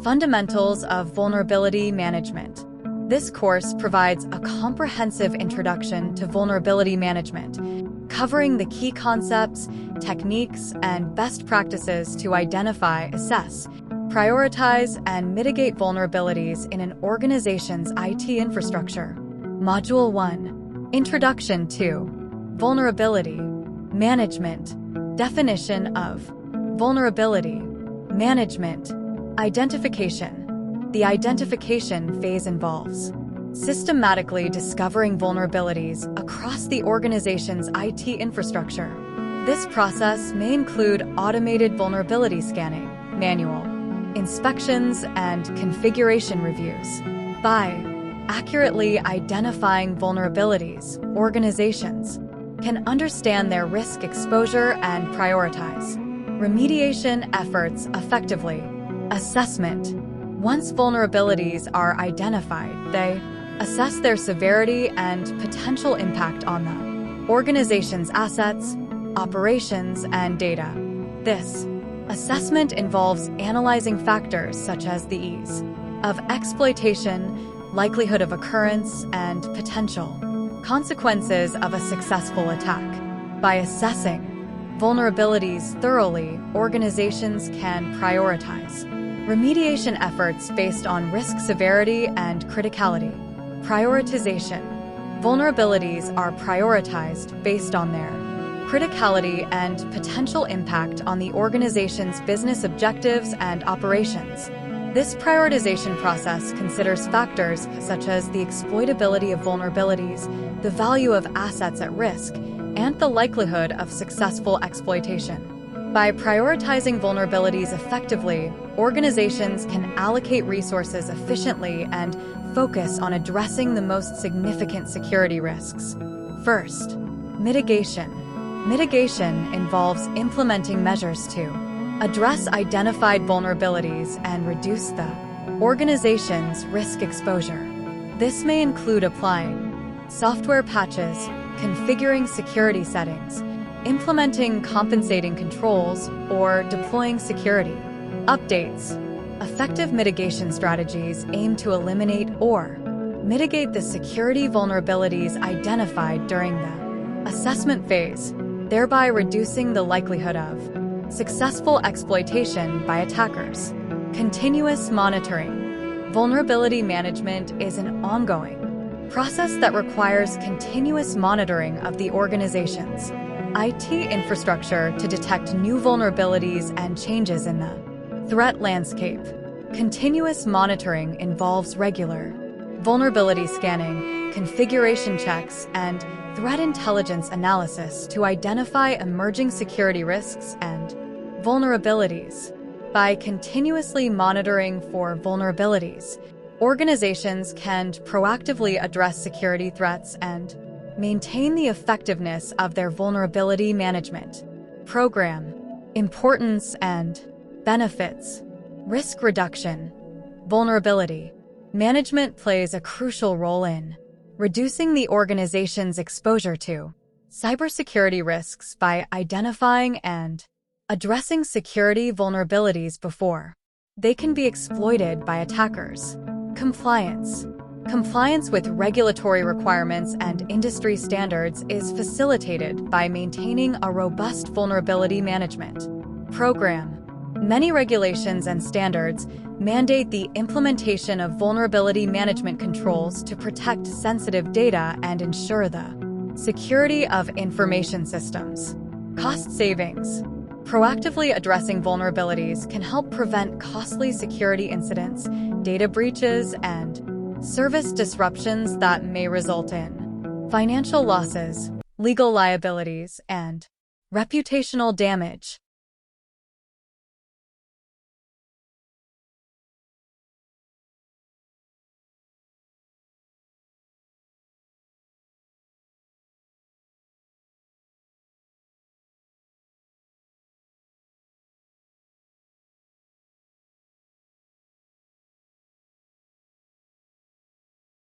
Fundamentals of Vulnerability Management. This course provides a comprehensive introduction to vulnerability management, covering the key concepts, techniques, and best practices to identify, assess, prioritize, and mitigate vulnerabilities in an organization's IT infrastructure. Module 1. Introduction to Vulnerability Management. Definition of Vulnerability Management. Identification. The identification phase involves systematically discovering vulnerabilities across the organization's IT infrastructure. This process may include automated vulnerability scanning, manual inspections, and configuration reviews. By accurately identifying vulnerabilities, organizations can understand their risk exposure and prioritize remediation efforts effectively. Assessment. Once vulnerabilities are identified, they assess their severity and potential impact on the organization's assets, operations, and data. This assessment involves analyzing factors such as the ease of exploitation, likelihood of occurrence, and potential consequences of a successful attack. By assessing vulnerabilities thoroughly, organizations can prioritize remediation efforts based on risk severity and criticality. Prioritization. Vulnerabilities are prioritized based on their criticality and potential impact on the organization's business objectives and operations. This prioritization process considers factors such as the exploitability of vulnerabilities, the value of assets at risk, and the likelihood of successful exploitation. By prioritizing vulnerabilities effectively, organizations can allocate resources efficiently and focus on addressing the most significant security risks. First, mitigation. Mitigation involves implementing measures to address identified vulnerabilities and reduce the organization's risk exposure. This may include applying software patches, configuring security settings, implementing compensating controls, or deploying security updates. Effective mitigation strategies aim to eliminate or mitigate the security vulnerabilities identified during the assessment phase, thereby reducing the likelihood of successful exploitation by attackers. Continuous monitoring. Vulnerability management is an ongoing process that requires continuous monitoring of the organization's IT infrastructure to detect new vulnerabilities and changes in the threat landscape. Continuous monitoring involves regular vulnerability scanning, configuration checks, and threat intelligence analysis to identify emerging security risks and vulnerabilities. By continuously monitoring for vulnerabilities, organizations can proactively address security threats and maintain the effectiveness of their vulnerability management program. Importance and benefits. Risk reduction. Vulnerability management plays a crucial role in reducing the organization's exposure to cybersecurity risks by identifying and addressing security vulnerabilities before they can be exploited by attackers. Compliance. Compliance with regulatory requirements and industry standards is facilitated by maintaining a robust vulnerability management program. Many regulations and standards mandate the implementation of vulnerability management controls to protect sensitive data and ensure the security of information systems. Cost savings. Proactively addressing vulnerabilities can help prevent costly security incidents, data breaches, and service disruptions that may result in financial losses, legal liabilities, and reputational damage.